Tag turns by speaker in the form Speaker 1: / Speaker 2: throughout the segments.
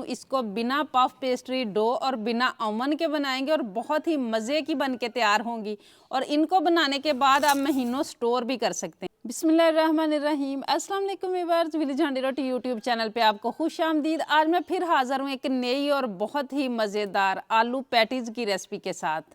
Speaker 1: इसको बिना puff pastry dough और बिना ओवन के बनाएंगे और बहुत ही मज़े की बन के तैयार होंगी। और इनको बनाने के बाद आप महीनों स्टोर भी कर सकते हैं। बिस्मिल्लाहिर्रहमानिर्रहीम, अस्सलाम वालेकुम व्यूअर्स, विलेज हांडी रोटी यूट्यूब चैनल पे आपको खुश आमदीद। आज मैं फिर हाज़िर हूँ एक नई और बहुत ही मज़ेदार आलू पैटीज़ की रेसिपी के साथ।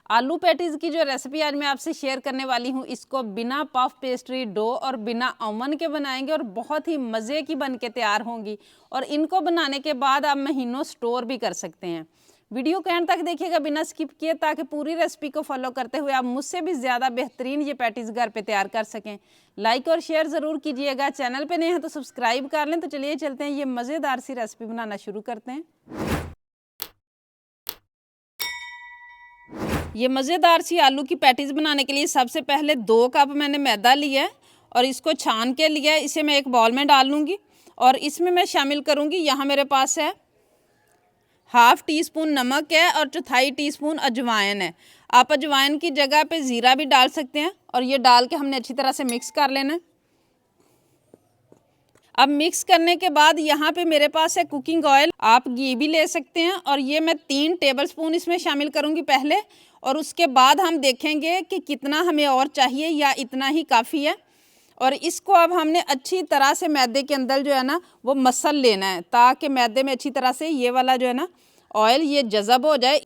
Speaker 1: आलू पैटीज़ की जो रेसिपी आज मैं आपसे शेयर करने वाली हूँ, इसको बिना पफ पेस्ट्री डो और बिना ओवन के बनाएंगे और बहुत ही मज़े की बन के तैयार होंगी। और इनको बनाने के बाद आप महीनों स्टोर भी कर सकते हैं। वीडियो को एंड तक देखिएगा बिना स्किप किए, ताकि पूरी रेसिपी को फॉलो करते हुए आप मुझसे भी ज़्यादा बेहतरीन ये पैटीज़ घर पे तैयार कर सकें। लाइक और शेयर ज़रूर कीजिएगा, चैनल पे नए हैं तो सब्सक्राइब कर लें। तो चलिए चलते हैं, ये मज़ेदार सी रेसिपी बनाना शुरू करते हैं। ये मज़ेदार सी आलू की पैटीज़ बनाने के लिए सबसे पहले 2 कप मैंने मैदा लिया है और इसको छान के लिया है। इसे मैं एक बाउल में डाल लूँगी और इसमें मैं शामिल करूँगी, यहाँ मेरे पास है हाफ़ टी स्पून नमक है और 1/4 टीस्पून अजवाइन है। आप अजवाइन की जगह पे ज़ीरा भी डाल सकते हैं। और ये डाल के हमने अच्छी तरह से मिक्स कर लेना है। अब मिक्स करने के बाद यहाँ पे मेरे पास है कुकिंग ऑयल, आप घी भी ले सकते हैं। और ये मैं 3 टेबलस्पून इसमें शामिल करूँगी पहले, और उसके बाद हम देखेंगे कि कितना हमें और चाहिए या इतना ही काफ़ी है। और इसको अब हमने अच्छी तरह से मैदे के अंदर जो है ना वो मसल लेना है, ताकि मैदे में अच्छी तरह से ये वाला जो है ना ऑयल ये जज़ब हो जाए।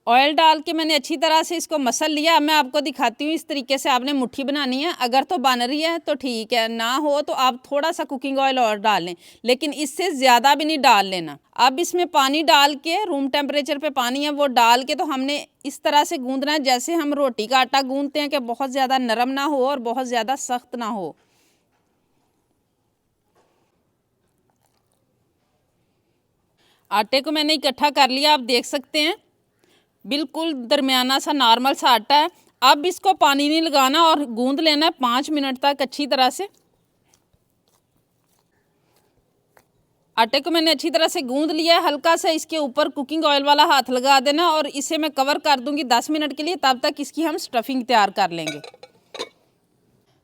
Speaker 1: ऑयल डाल के मैंने अच्छी तरह से इसको मसल लिया। अब मैं आपको दिखाती हूँ, इस तरीके से आपने मुट्ठी बनानी है। अगर तो बन रही है तो ठीक है, ना हो तो आप थोड़ा सा कुकिंग ऑयल और डाल लें, लेकिन इससे ज़्यादा भी नहीं डाल लेना। अब इसमें पानी डाल के, रूम टेम्परेचर पे पानी है वो डाल के, तो हमने इस तरह से गूंदना है जैसे हम रोटी का आटा गूंदते हैं, कि बहुत ज़्यादा नरम ना हो और बहुत ज़्यादा सख्त ना हो। आटे को मैंने इकट्ठा कर लिया, आप देख सकते हैं बिल्कुल दरमियाना सा नॉर्मल सा आटा है। अब इसको पानी नहीं लगाना और गूंद लेना है 5 मिनट तक अच्छी तरह से। आटे को मैंने अच्छी तरह से गूंद लिया है। हल्का सा इसके ऊपर कुकिंग ऑयल वाला हाथ लगा देना और इसे मैं कवर कर दूंगी 10 मिनट के लिए। तब तक इसकी हम स्टफिंग तैयार कर लेंगे।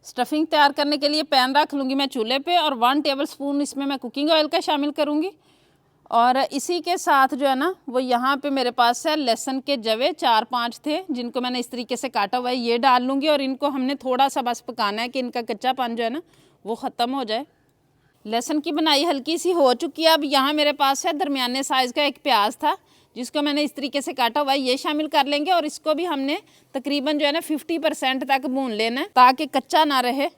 Speaker 1: स्टफिंग तैयार करने के लिए पैन रख लूँगी मैं चूल्हे पे, और 1 टेबलस्पून इसमें मैं कुकिंग ऑयल का शामिल करूँगी। और इसी के साथ जो है ना वो यहाँ पे मेरे पास है लहसुन के जवे 4-5 थे, जिनको मैंने इस तरीके से काटा हुआ है, ये डाल लूँगी। और इनको हमने थोड़ा सा बस पकाना है कि इनका कच्चापन जो है ना वो ख़त्म हो जाए। लहसुन की बनाई हल्की सी हो चुकी है। अब यहाँ मेरे पास है दरमियाने साइज़ का एक प्याज था, जिसको मैंने इस तरीके से काटा हुआ है, ये शामिल कर लेंगे। और इसको भी हमने तकरीबन जो है ना 50% तक भून लेना है, ताकि कच्चा ना रहे।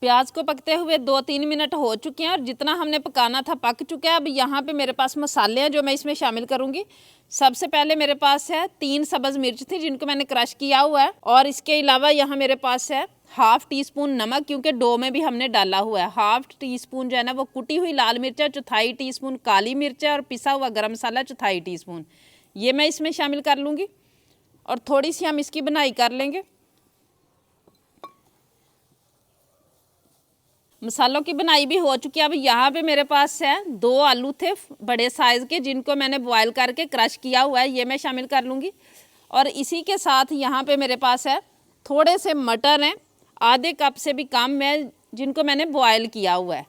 Speaker 1: प्याज को पकते हुए 2-3 मिनट हो चुके हैं और जितना हमने पकाना था पक चुका है। अब यहाँ पे मेरे पास मसाले हैं जो मैं इसमें शामिल करूँगी। सबसे पहले मेरे पास है 3 सब्ज़ मिर्च थी, जिनको मैंने क्रश किया हुआ है। और इसके अलावा यहाँ मेरे पास है हाफ़ टी स्पून नमक, क्योंकि डो में भी हमने डाला हुआ है। हाफ़ टी स्पून जो है ना वो कुटी हुई लाल मिर्च है, 1/4 टीस्पून काली मिर्च है, और पिसा हुआ गरम मसाला 1/4 टीस्पून, ये मैं इसमें शामिल कर लूँगी। और थोड़ी सी हम इसकी बनाई कर लेंगे। मसालों की बनाई भी हो चुकी है। अब यहाँ पे मेरे पास है 2 आलू थे बड़े साइज़ के, जिनको मैंने बॉयल करके क्रश किया हुआ है, ये मैं शामिल कर लूँगी। और इसी के साथ यहाँ पे मेरे पास है थोड़े से मटर हैं, आधे कप से भी कम में, जिनको मैंने बॉयल किया हुआ है।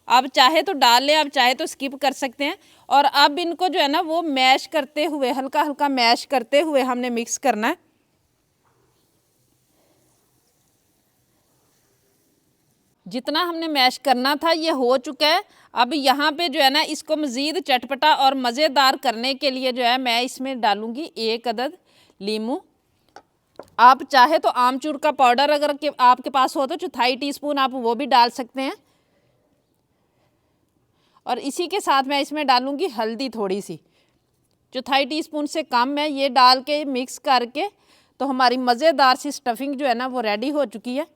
Speaker 1: आप चाहे तो डाल लें, आप चाहे तो स्किप कर सकते हैं। और अब इनको जो है ना वो मैश करते हुए, हल्का हल्का मैश करते हुए हमने मिक्स करना है। जितना हमने मैश करना था ये हो चुका है। अब यहाँ पे जो है ना इसको मज़ीद चटपटा और मज़ेदार करने के लिए जो है मैं इसमें डालूँगी 1 अदद लीमू। आप चाहे तो आमचूर का पाउडर अगर आपके पास हो तो 1/4 टीस्पून आप वो भी डाल सकते हैं। और इसी के साथ मैं इसमें डालूँगी हल्दी थोड़ी सी, 1/4 टीस्पून से कम है। ये डाल के मिक्स करके तो हमारी मज़ेदार सी स्टफिंग जो है ना वो रेडी हो चुकी है।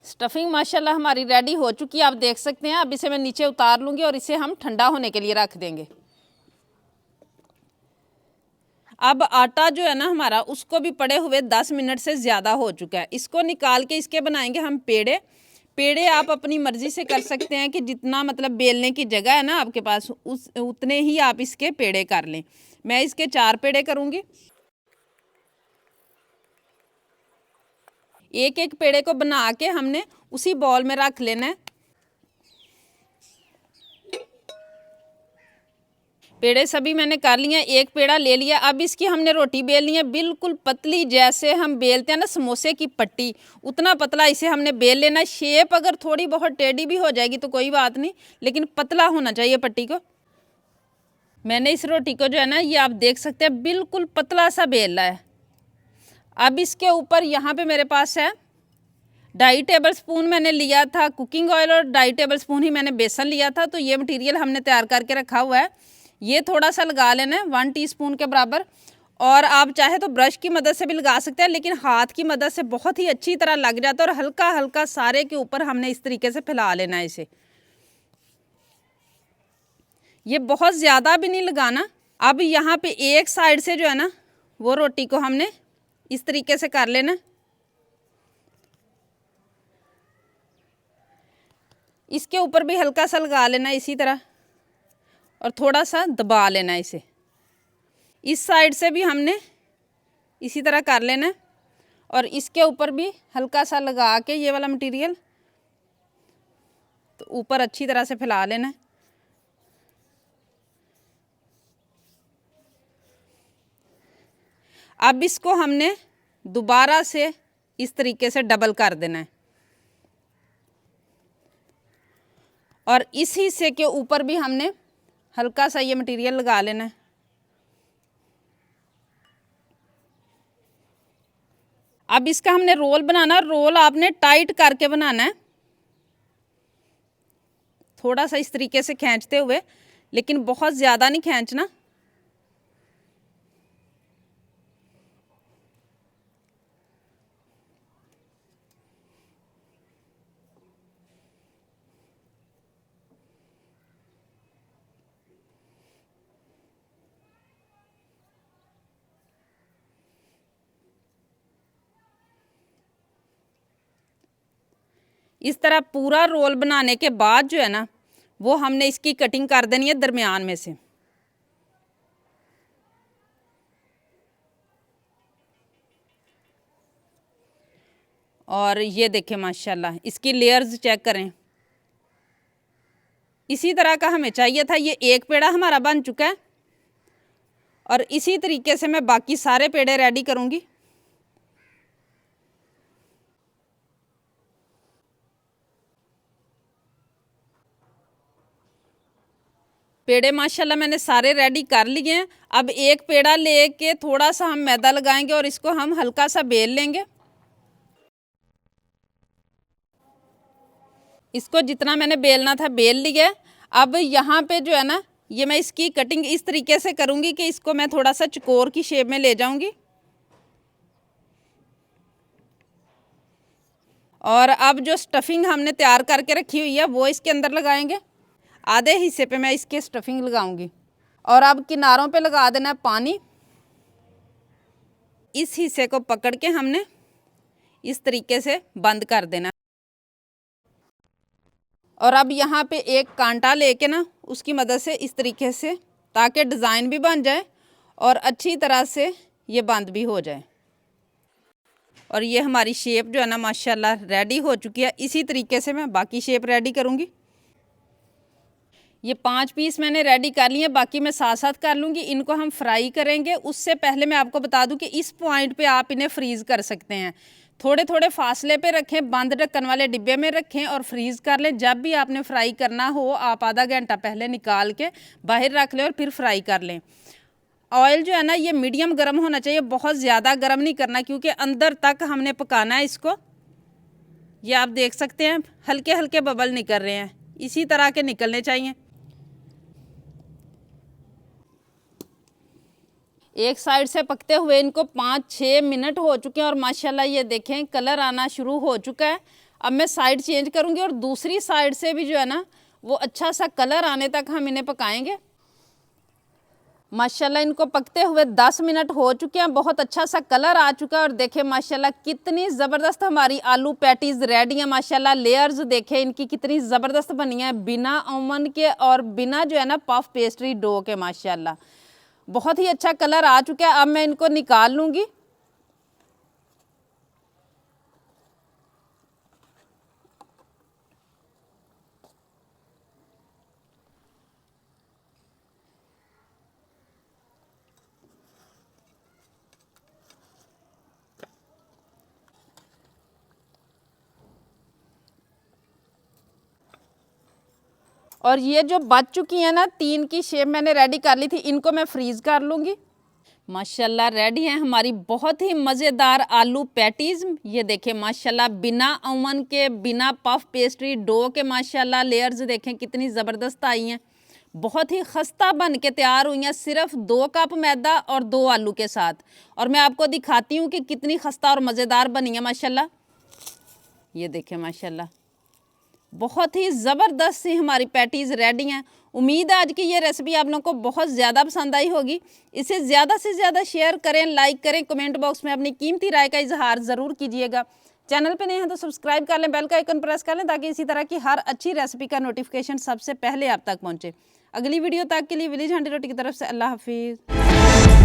Speaker 1: स्टफिंग माशाल्लाह हमारी रेडी हो चुकी है, आप देख सकते हैं। अब इसे मैं नीचे उतार लूँगी और इसे हम ठंडा होने के लिए रख देंगे। अब आटा जो है ना हमारा उसको भी पड़े हुए 10 मिनट से ज़्यादा हो चुका है। इसको निकाल के इसके बनाएंगे हम पेड़े। पेड़े आप अपनी मर्ज़ी से कर सकते हैं कि जितना मतलब बेलने की जगह है ना आपके पास उतने ही आप इसके पेड़े कर लें। मैं इसके 4 पेड़े करूँगी। एक एक पेड़े को बना के हमने उसी बॉल में रख लेना है। पेड़े सभी मैंने कर लिए, एक पेड़ा ले लिया। अब इसकी हमने रोटी बेलनी है बिल्कुल पतली, जैसे हम बेलते हैं ना समोसे की पट्टी, उतना पतला इसे हमने बेल लेना। शेप अगर थोड़ी बहुत टेढ़ी भी हो जाएगी तो कोई बात नहीं, लेकिन पतला होना चाहिए पट्टी को। मैंने इस रोटी को जो है ना, ये आप देख सकते हैं बिल्कुल पतला सा बेला है। अब इसके ऊपर यहाँ पे मेरे पास है 2.5 टेबल स्पून मैंने लिया था कुकिंग ऑयल और 2.5 टेबल स्पून ही मैंने बेसन लिया था। तो ये मटेरियल हमने तैयार करके रखा हुआ है। ये थोड़ा सा लगा लेना है 1 टीस्पून के बराबर, और आप चाहे तो ब्रश की मदद से भी लगा सकते हैं, लेकिन हाथ की मदद से बहुत ही अच्छी तरह लग जाता है। और हल्का हल्का सारे के ऊपर हमने इस तरीके से फैला लेना है इसे। ये बहुत ज़्यादा भी नहीं लगाना। अब यहाँ पे एक साइड से जो है ना, वो रोटी को हमने इस तरीके से कर लेना। इसके ऊपर भी हल्का सा लगा लेना इसी तरह, और थोड़ा सा दबा लेना इसे। इस साइड से भी हमने इसी तरह कर लेना, और इसके ऊपर भी हल्का सा लगा के ये वाला मटेरियल तो ऊपर अच्छी तरह से फैला लेना। अब इसको हमने दोबारा से इस तरीके से डबल कर देना है, और इस हिस्से के ऊपर भी हमने हल्का सा ये मटेरियल लगा लेना है। अब इसका हमने रोल बनाना। रोल आपने टाइट करके बनाना है, थोड़ा सा इस तरीके से खींचते हुए, लेकिन बहुत ज़्यादा नहीं खींचना। इस तरह पूरा रोल बनाने के बाद जो है ना, वो हमने इसकी कटिंग कर देनी है दरमियान में से। और ये देखें माशाल्लाह, इसकी लेयर्स चेक करें। इसी तरह का हमें चाहिए था। ये एक पेड़ा हमारा बन चुका है, और इसी तरीके से मैं बाकी सारे पेड़े रेडी करूँगी। पेड़े माशाल्लाह मैंने सारे रेडी कर लिए हैं। अब एक पेड़ा लेके थोड़ा सा हम मैदा लगाएंगे और इसको हम हल्का सा बेल लेंगे। इसको जितना मैंने बेलना था बेल लिया। अब यहाँ पे जो है ना, ये मैं इसकी कटिंग इस तरीके से करूँगी कि इसको मैं थोड़ा सा चकोर की शेप में ले जाऊँगी। और अब जो स्टफिंग हमने तैयार करके रखी हुई है वो इसके अंदर लगाएंगे। आधे हिस्से पे मैं इसके स्टफिंग लगाऊंगी, और अब किनारों पे लगा देना है पानी। इस हिस्से को पकड़ के हमने इस तरीके से बंद कर देना। और अब यहाँ पे एक कांटा लेके ना, उसकी मदद से इस तरीके से, ताकि डिज़ाइन भी बन जाए और अच्छी तरह से ये बंद भी हो जाए। और ये हमारी शेप जो है ना माशाल्लाह रेडी हो चुकी है। इसी तरीके से मैं बाकी शेप रेडी करूँगी। ये 5 पीस मैंने रेडी कर लिए, बाकी मैं साथ साथ कर लूँगी। इनको हम फ्राई करेंगे। उससे पहले मैं आपको बता दूँ कि इस पॉइंट पे आप इन्हें फ्रीज़ कर सकते हैं। थोड़े थोड़े फासले पे रखें, बंद ढक्कन वाले डिब्बे में रखें और फ्रीज़ कर लें। जब भी आपने फ्राई करना हो, आप आधा घंटा पहले निकाल के बाहर रख लें और फिर फ्राई कर लें। ऑयल जो है ना, ये मीडियम गर्म होना चाहिए, बहुत ज़्यादा गर्म नहीं करना, क्योंकि अंदर तक हमने पकाना है इसको। ये आप देख सकते हैं हल्के हल्के बबल निकल रहे हैं, इसी तरह के निकलने चाहिए। एक साइड से पकते हुए इनको 5-6 मिनट हो चुके हैं, और माशाल्लाह ये देखें कलर आना शुरू हो चुका है। अब मैं साइड चेंज करूँगी, और दूसरी साइड से भी जो है ना, वो अच्छा सा कलर आने तक हम इन्हें पकाएंगे। माशाल्लाह इनको पकते हुए 10 मिनट हो चुके हैं, बहुत अच्छा सा कलर आ चुका है। और देखें माशाल्लाह कितनी ज़बरदस्त हमारी आलू पैटीज़ रेडी है। माशाल्लाह लेयर्स देखें इनकी कितनी ज़बरदस्त बनी है, बिना ओवन के और बिना जो है ना पफ पेस्ट्री डो के। माशाल्लाह बहुत ही अच्छा कलर आ चुका है। अब मैं इनको निकाल लूँगी। और ये जो बच चुकी है ना, 3 की शेप मैंने रेडी कर ली थी, इनको मैं फ्रीज कर लूँगी। माशाल्लाह रेडी है हमारी बहुत ही मज़ेदार आलू पैटीज़। ये देखें माशाल्लाह बिना ओवन के, बिना पफ पेस्ट्री डो के माशाल्लाह लेयर्स देखें कितनी ज़बरदस्त आई हैं। बहुत ही खस्ता बन के तैयार हुई हैं, सिर्फ 2 कप मैदा और 2 आलू के साथ। और मैं आपको दिखाती हूँ कि कितनी खस्ता और मज़ेदार बनी है माशाल्लाह। ये देखें माशाल्लाह बहुत ही ज़बरदस्त सी हमारी पैटीज़ रेडी हैं। उम्मीद है आज की ये रेसिपी आप लोगों को बहुत ज़्यादा पसंद आई होगी। इसे ज़्यादा से ज़्यादा शेयर करें, लाइक करें, कमेंट बॉक्स में अपनी कीमती राय का इजहार ज़रूर कीजिएगा। चैनल पे नए हैं तो सब्सक्राइब कर लें, बेल का आइकन प्रेस कर लें ताकि इसी तरह की हर अच्छी रेसिपी का नोटिफिकेशन सबसे पहले आप तक पहुँचे। अगली वीडियो तक के लिए विलेज हांडी रोटी की तरफ से अल्लाह हाफिज़।